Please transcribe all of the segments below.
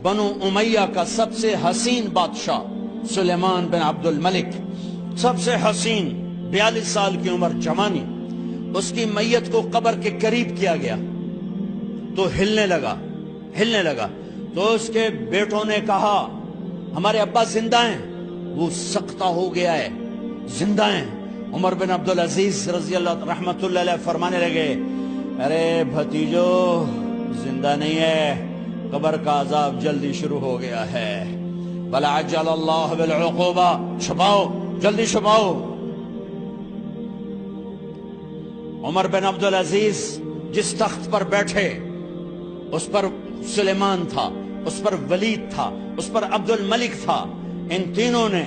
بنو امیہ کا سب سے حسین بادشاہ سلیمان بن عبد الملک، سب سے حسین، 42 سال کی عمر، جوانی، اس کی میت کو قبر کے قریب کیا گیا تو ہلنے لگا تو اس کے بیٹوں نے کہا ہمارے ابا زندہ ہیں، وہ سکتہ ہو گیا ہے، زندہ ہیں۔ عمر بن عبدالعزیز رضی اللہ رحمت اللہ علیہ فرمانے لگے ارے بھتیجو زندہ نہیں ہے، قبر کا عذاب جلدی شروع ہو گیا ہے، بل عجل اللہ بالعقوبہ، چھپاؤ، جلدی چھپاؤ۔ عمر بن عبدالعزیز جس تخت پر بیٹھے اس پر سلیمان تھا، اس پر ولید تھا، اس پر عبد الملک تھا، ان تینوں نے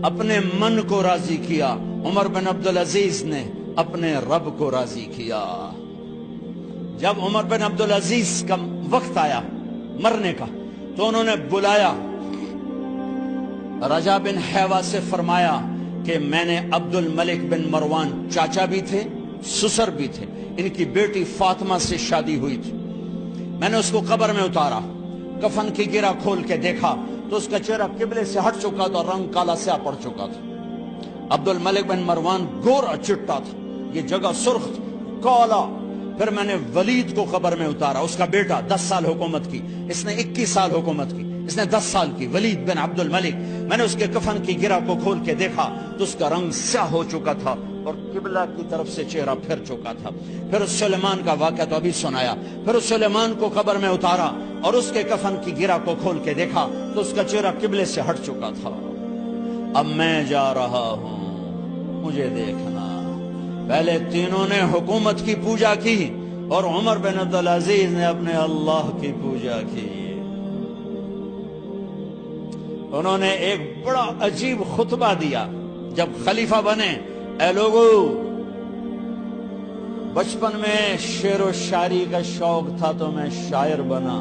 اپنے من کو راضی کیا، عمر بن عبدالعزیز نے اپنے رب کو راضی کیا۔ جب عمر بن عبدالعزیز کا وقت آیا مرنے کا تو انہوں نے بلایا رجا بن حیوہ سے، فرمایا کہ میں نے عبد الملک بن مروان، چاچا بھی تھے سسر بھی تھے، ان کی بیٹی فاطمہ سے شادی ہوئی تھی، میں نے اس کو قبر میں اتارا، کفن کی گرہ کھول کے دیکھا تو اس کا چہرہ قبلے سے ہٹ چکا تھا، رنگ کالا سیاہ پڑ چکا تھا۔ عبد الملک بن مروان گورا چٹا تھا، یہ جگہ سرخ تھی، کالا۔ پھر میں نے ولید کو قبر میں اتارا، اس کا بیٹا 10 سال حکومت کی، اس نے 21 سال حکومت کی، اس نے 10 سال کی، ولید بن عبد الملک۔ میں نے اس کے کفن کی گرہ کو کھول کے دیکھا تو اس کا رنگ سیاہ ہو چکا تھا اور قبلہ کی طرف سے چہرہ پھر چکا تھا۔ پھر اس سلیمان کا واقعہ تو ابھی سنایا، پھر اس سلیمان کو قبر میں اتارا اور اس کے کفن کی گرہ کو کھول کے دیکھا تو اس کا چہرہ قبلے سے ہٹ چکا تھا۔ اب میں جا رہا ہوں، مجھے دیکھنا۔ پہلے تینوں نے حکومت کی پوجا کی اور عمر بن عبدالعزیز نے اپنے اللہ کی پوجا کی۔ انہوں نے ایک بڑا عجیب خطبہ دیا جب خلیفہ بنے، اے لوگو، بچپن میں شعر و شاعری کا شوق تھا تو میں شاعر بنا،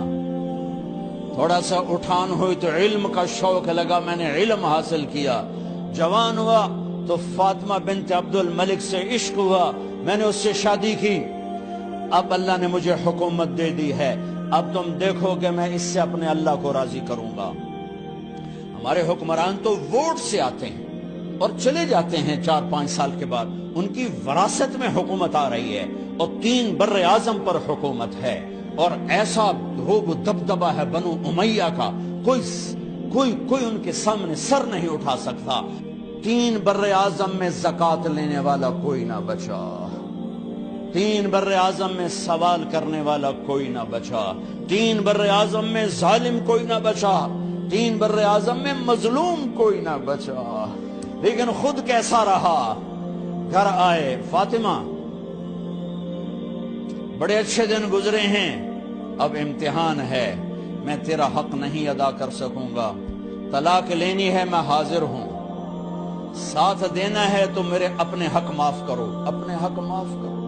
تھوڑا سا اٹھان ہوئی تو علم کا شوق لگا، میں نے علم حاصل کیا، جوان ہوا تو فاطمہ بنت عبد الملک سے عشق ہوا، میں نے اس سے شادی کی، اب اللہ نے مجھے حکومت دے دی ہے، اب تم دیکھو کہ میں اس سے اپنے اللہ کو راضی کروں گا۔ ہمارے حکمران تو ووٹ سے آتے ہیں اور چلے جاتے ہیں 4-5 سال کے بعد، ان کی وراثت میں حکومت آ رہی ہے اور 3 بر اعظم پر حکومت ہے، اور ایسا روب دبدبہ ہے بنو امیہ کا، کوئی ان کے سامنے سر نہیں اٹھا سکتا۔ 3 بر اعظم میں زکوٰۃ لینے والا کوئی نہ بچا، 3 بر اعظم میں سوال کرنے والا کوئی نہ بچا، 3 بر اعظم میں ظالم کوئی نہ بچا، 3 بر اعظم میں مظلوم کوئی نہ بچا۔ لیکن خود کیسا رہا؟ گھر آئے، فاطمہ بڑے اچھے دن گزرے ہیں، اب امتحان ہے، میں تیرا حق نہیں ادا کر سکوں گا، طلاق لینی ہے میں حاضر ہوں، ساتھ دینا ہے تو میرے اپنے حق معاف کرو، اپنے حق معاف کرو۔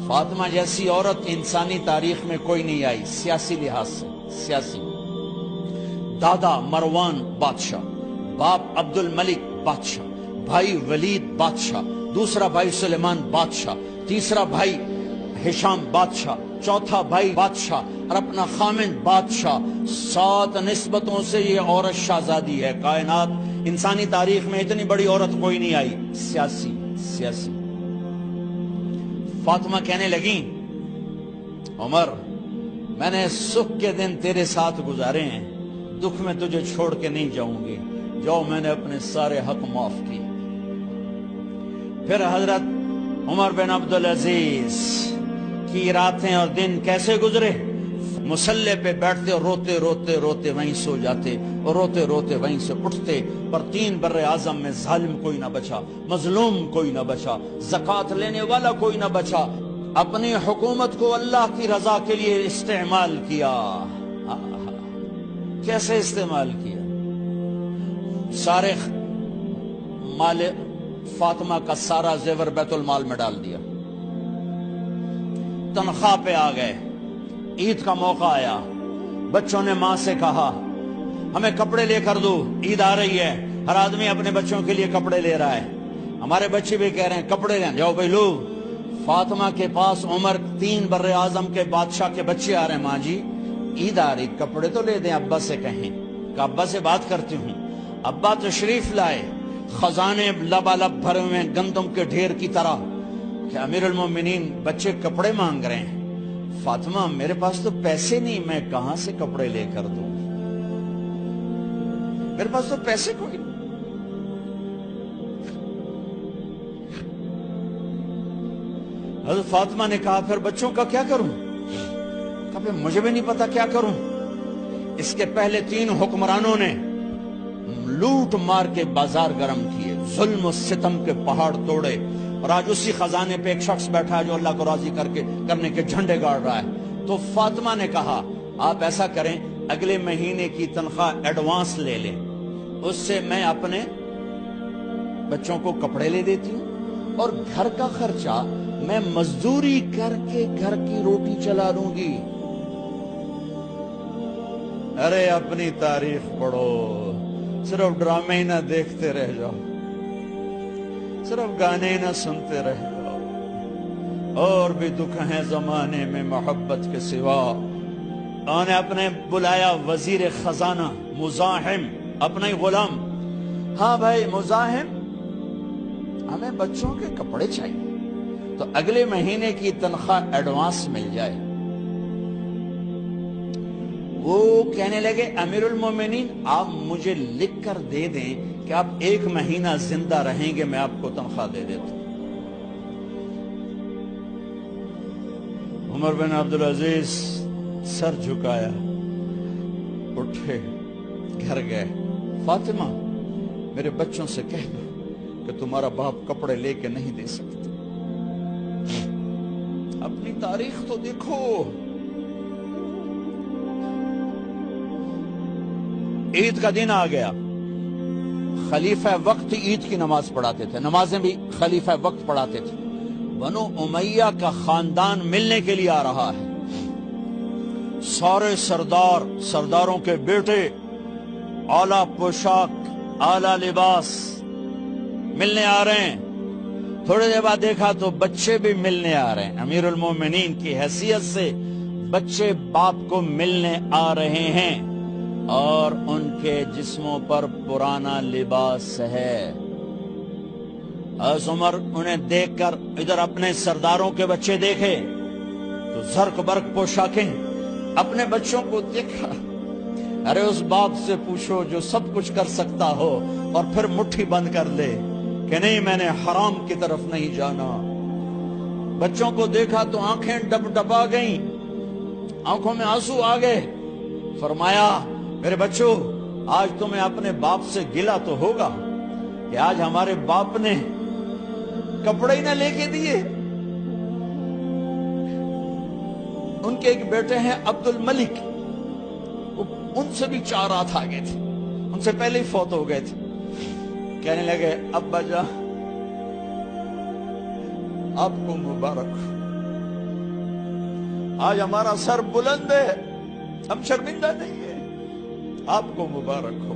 فاطمہ جیسی عورت انسانی تاریخ میں کوئی نہیں آئی، سیاسی لحاظ سے، سیاسی۔ دادا مروان بادشاہ، باپ عبد الملک بادشاہ، بھائی ولید بادشاہ، دوسرا بھائی سلیمان بادشاہ، تیسرا بھائی ہشام بادشاہ، چوتھا بھائی بادشاہ اور اپنا خامند بادشاہ، 7 نسبتوں سے یہ عورت شہزادی ہے۔ کائنات انسانی تاریخ میں اتنی بڑی عورت کوئی نہیں آئی، سیاسی۔ فاطمہ کہنے لگیں عمر، میں نے سکھ کے دن تیرے ساتھ گزارے ہیں، دکھ میں تجھے چھوڑ کے نہیں جاؤں گی، جاؤ میں نے اپنے سارے حق معاف کیے۔ پھر حضرت عمر بن عبدالعزیز کی راتیں اور دن کیسے گزرے؟ مصلے پہ بیٹھتے اور روتے وہیں سو جاتے اور روتے وہیں سے اٹھتے، پر 3 بر اعظم میں ظالم کوئی نہ بچا، مظلوم کوئی نہ بچا، زکوٰۃ لینے والا کوئی نہ بچا، اپنی حکومت کو اللہ کی رضا کے لیے استعمال کیا۔ کیسے استعمال کیا؟ سارے مال فاطمہ کا سارا زیور بیت المال میں ڈال دیا، تنخواہ پہ آ گئے، عید کا موقع آیا، بچوں نے ماں سے کہا ہمیں کپڑے لے کر دو، عید آ رہی ہے، ہر آدمی اپنے بچوں کے لیے کپڑے لے رہا ہے، ہمارے بچے بھی کہہ رہے ہیں کپڑے لیں، جاؤ بھائی لو۔ فاطمہ کے پاس عمر 3 بر اعظم کے بادشاہ کے بچے آ رہے ہیں، ماں جی عید آ رہی، کپڑے تو لے دیں، ابا سے کہیں کہ ابا سے بات کرتی ہوں۔ ابا تشریف لائے، خزانے لبالب بھرے ہوئے ہیں گندم کے ڈھیر کی طرح، کہ امیر المومنین بچے کپڑے مانگ رہے ہیں۔ فاطمہ میرے پاس تو پیسے نہیں، میں کہاں سے کپڑے لے کر دوں، میرے پاس تو پیسے کوئی نہیں۔ حضرت فاطمہ نے کہا پھر بچوں کا کیا کروں؟ کہا پھر مجھے بھی نہیں پتا کیا کروں۔ اس کے پہلے 3 حکمرانوں نے لوٹ مار کے بازار گرم کیے، ظلم و ستم کے پہاڑ توڑے، اور آج اسی خزانے پہ ایک شخص بیٹھا ہے جو اللہ کو راضی کرنے کے جھنڈے گاڑ رہا ہے۔ تو فاطمہ نے کہا آپ ایسا کریں، اگلے مہینے کی تنخواہ ایڈوانس لے لیں، اس سے میں اپنے بچوں کو کپڑے لے دیتی ہوں، اور گھر کا خرچہ میں مزدوری کر کے گھر کی روٹی چلا دوں گی۔ ارے اپنی تاریخ پڑھو، صرف ڈرامے ہی نہ دیکھتے رہ جاؤ، صرف گانے ہی نہ سنتے رہ جاؤ۔ اور بھی دکھ ہیں زمانے میں محبت کے سوا۔ انہوں نے اپنے بلایا وزیر خزانہ مزاحم، اپنا ہی غلام، ہاں بھائی مزاحم، ہمیں بچوں کے کپڑے چاہیے، تو اگلے مہینے کی تنخواہ ایڈوانس مل جائے۔ وہ کہنے لگے امیر المومنین آپ مجھے لکھ کر دے دیں کہ آپ 1 مہینہ زندہ رہیں گے، میں آپ کو تنخواہ دے دیتا ہوں۔ عمر بن عبدالعزیز سر جھکایا، اٹھے، گھر گئے، فاطمہ میرے بچوں سے کہہ دو کہ تمہارا باپ کپڑے لے کے نہیں دے سکتے۔ اپنی تاریخ تو دیکھو۔ عید کا دن آ گیا، خلیفہ وقت عید کی نماز پڑھاتے تھے، نمازیں بھی خلیفہ وقت پڑھاتے تھے۔ بنو امیہ کا خاندان ملنے کے لیے آ رہا ہے، سارے سرداروں کے بیٹے اعلیٰ پوشاک، اعلیٰ لباس ملنے آ رہے ہیں۔ تھوڑے دیر بعد دیکھا تو بچے بھی ملنے آ رہے ہیں، امیر المومنین کی حیثیت سے بچے باپ کو ملنے آ رہے ہیں، اور ان کے جسموں پر پرانا لباس ہے۔ حضرت عمر انہیں دیکھ کر ادھر اپنے سرداروں کے بچے دیکھے تو زرق برق پوشاکیں، اپنے بچوں کو دیکھا۔ ارے اس باپ سے پوچھو جو سب کچھ کر سکتا ہو اور پھر مٹھی بند کر لے کہ نہیں میں نے حرام کی طرف نہیں جانا۔ بچوں کو دیکھا تو آنکھیں ڈبڈبا گئیں، آنکھوں میں آنسو آ گئے۔ فرمایا میرے بچوں آج تمہیں اپنے باپ سے گلہ تو ہوگا کہ آج ہمارے باپ نے کپڑے ہی نہ لے کے دیے۔ ان کے ایک بیٹے ہیں عبد الملک، ان سے بھی 4 ہاتھ آگے تھے، ان سے پہلے ہی فوت ہو گئے تھے۔ کہنے لگے ابا جان آپ کو مبارک ہو، آج ہمارا سر بلند ہے، ہم شرمندہ نہیں ہیں، آپ کو مبارک ہو،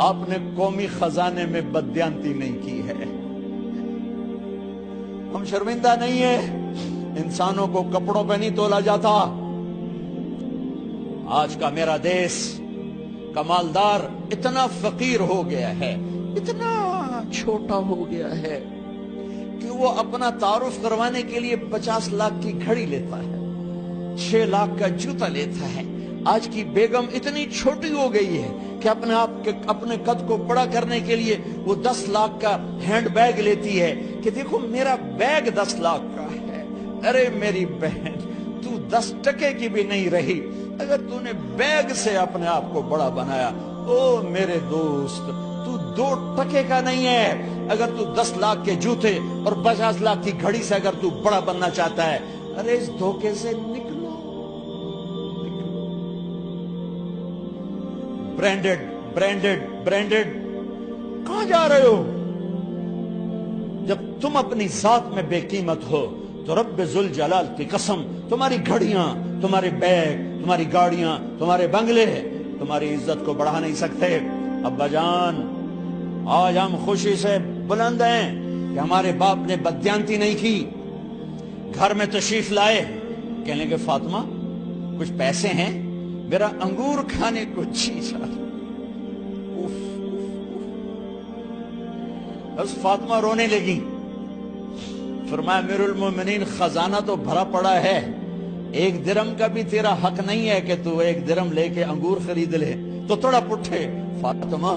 آپ نے قومی خزانے میں بددیانتی نہیں کی ہے، ہم شرمندہ نہیں ہیں۔ انسانوں کو کپڑوں پہ نہیں تولا جاتا۔ آج کا میرا دیس کا مالدار اتنا فقیر ہو گیا ہے، اتنا چھوٹا ہو گیا ہے کہ وہ اپنا تعارف کروانے کے لیے 50 لاکھ کی گھڑی لیتا ہے، 6 لاکھ کا جوتا لیتا ہے۔ آج کی بیگم اتنی چھوٹی ہو گئی ہے کہ اپنے قد کو بڑا کرنے کے لیے وہ 10 لاکھ کا ہینڈ بیگ لیتی ہے کہ دیکھو میرا بیگ 10 لاکھ کا ہے۔ ارے میری بہن تو 10 ٹکے کی بھی نہیں رہی اگر تو نے بیگ سے اپنے آپ کو بڑا بنایا۔ او میرے دوست تو 2 ٹکے کا نہیں ہے اگر تو 10 لاکھ کے جوتے اور 50 لاکھ کی گھڑی سے اگر تو بڑا بننا چاہتا ہے۔ ارے اس دھوکے سے نکلو۔ برینڈڈ کہاں جا رہے ہو؟ جب تم اپنی ذات میں بے قیمت ہو تو رب ذوالجلال کی قسم تمہاری گھڑیاں، تمہارے بیگ، تمہاری گاڑیاں، تمہارے بنگلے تمہاری عزت کو بڑھا نہیں سکتے۔ ابا جان آج ہم خوشی سے بلند ہیں کہ ہمارے باپ نے بددیانتی نہیں کی۔ گھر میں تشریف لائے، کہنے لگے فاطمہ کچھ پیسے ہیں، میرا انگور کھانے کو جی چاہ۔ بس فاطمہ رونے لگی، فرمایا امیر المومنین خزانہ تو بھرا پڑا ہے، 1 درم کا بھی تیرا حق نہیں ہے کہ تو 1 درم لے کے انگور خرید لے۔ تو تھوڑا پٹھے، فاطمہ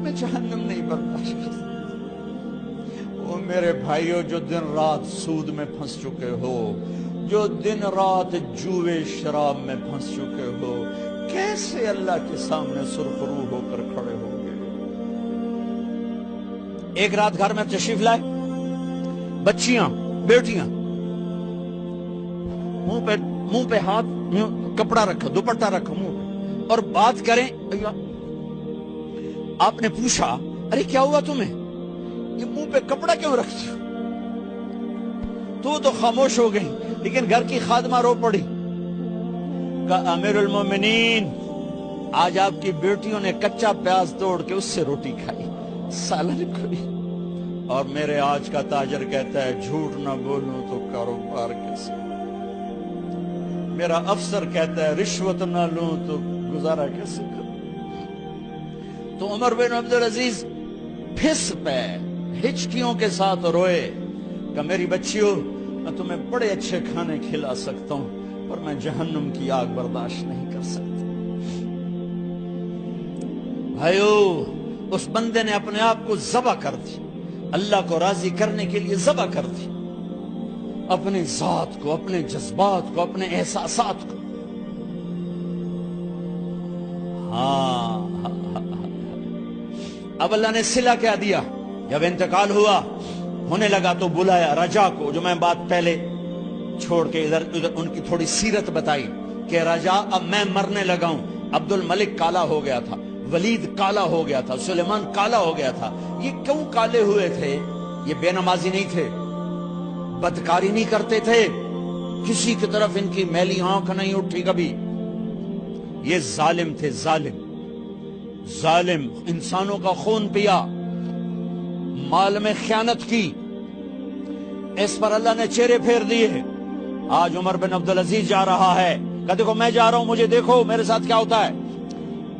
میں جہنم نہیں برداشت کر سکتا۔ وہ میرے بھائیو جو دن رات سود میں پھنس چکے ہو، جو دن رات جوے شراب میں پھنس چکے ہو، کیسے اللہ کے سامنے سرخرو ہو کر کھڑے ہو گے؟ ایک رات گھر میں تشریف لائے، بچیاں بیٹیاں، منہ پہ ہاتھ، کپڑا رکھا، دوپٹہ رکھا منہ پہ، اور بات کریں۔ آپ نے پوچھا ارے کیا ہوا تمہیں، یہ منہ پہ کپڑا کیوں رکھتی ہو؟ تو خاموش ہو گئی، لیکن گھر کی خادمہ رو پڑی، کہا امیر المومنین آج آپ کی بیٹیوں نے کچا پیاز توڑ کے اس سے روٹی کھائی، سالن کھائی، اور میرے آج کا تاجر کہتا ہے جھوٹ نہ بولوں تو کاروبار کیسے، میرا افسر کہتا ہے رشوت نہ لوں تو گزارا کیسے کروں۔ تو عمر بن عبدالعزیز پھس پہ ہچکیوں کے ساتھ روئے کہ میری بچیوں میں تمہیں بڑے اچھے کھانے کھلا سکتا ہوں، پر میں جہنم کی آگ برداشت نہیں کر سکتا۔ بھائیو، اس بندے نے اپنے آپ کو ذبح کر دی، اللہ کو راضی کرنے کے لیے ذبح کر دی، اپنی ذات کو، اپنے جذبات کو، اپنے احساسات کو۔ اب اللہ نے صلہ کیا دیا، جب انتقال ہوا ہونے لگا تو بلایا رجا کو، جو میں بات پہلے چھوڑ کے ادھر ان کی تھوڑی سیرت بتائی کہ رجا اب میں مرنے لگا ہوں۔ عبد الملک کالا ہو گیا تھا، ولید کالا ہو گیا تھا، سلیمان کالا ہو گیا تھا۔ یہ کیوں کالے ہوئے تھے؟ یہ بے نمازی نہیں تھے، بدکاری نہیں کرتے تھے، کسی کی طرف ان کی میلی آنکھ نہیں اٹھی کبھی۔ یہ ظالم تھے، ظالم، انسانوں کا خون پیا، مال میں خیانت کی، اس پر اللہ نے چہرے پھیر دیے۔ آج عمر بن عبدالعزیز جا رہا ہے کہ دیکھو میں جا رہا ہوں، مجھے دیکھو میرے ساتھ کیا ہوتا ہے۔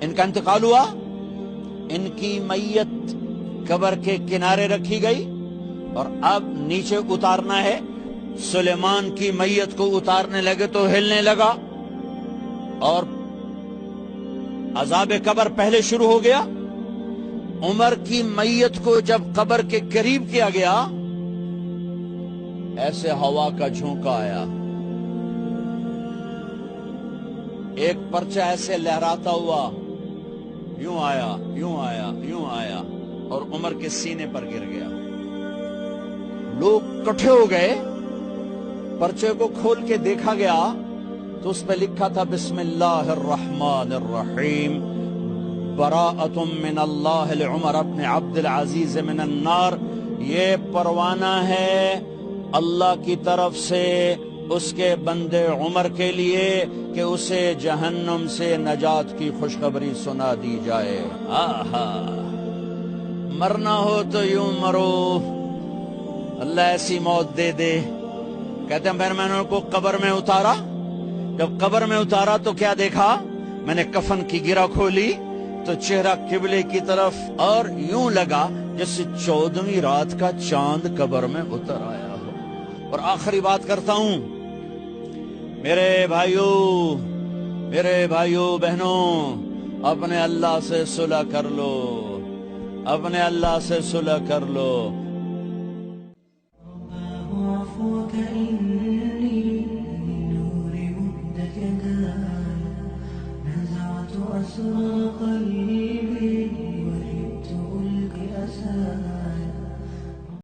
ان کا انتقال ہوا، ان کی میت قبر کے کنارے رکھی گئی، اور اب نیچے اتارنا ہے۔ سلیمان کی میت کو اتارنے لگے تو ہلنے لگا، اور عذاب قبر پہلے شروع ہو گیا۔ عمر کی میت کو جب قبر کے قریب کیا گیا، ایسے ہوا کا جھونکا آیا، ایک پرچہ ایسے لہراتا ہوا یوں آیا، یوں آیا، یوں آیا، اور عمر کے سینے پر گر گیا۔ لوگ کٹھے ہو گئے، پرچے کو کھول کے دیکھا گیا تو اس پہ لکھا تھا بسم اللہ الرحمن الرحیم، براءۃ من اللہ لعمر بن عبد العزیز من النار۔ یہ پروانہ ہے اللہ کی طرف سے اس کے بندے عمر کے لیے کہ اسے جہنم سے نجات کی خوشخبری سنا دی جائے۔ آہا، مرنا ہو تو یوں مرو، اللہ ایسی موت دے دے۔ کہتے ہیں پھر میں نے ان کو قبر میں اتارا، جب قبر میں اتارا تو کیا دیکھا؟ میں نے کفن کی گرہ کھولی تو چہرہ قبلے کی طرف، اور یوں لگا جیسے 14ویں رات کا چاند قبر میں اتر آیا ہو۔ اور آخری بات کرتا ہوں، میرے بھائیوں بہنوں، اپنے اللہ سے صلح کر لو، اپنے اللہ سے صلح کر لو۔ نزعت أسرى قلبي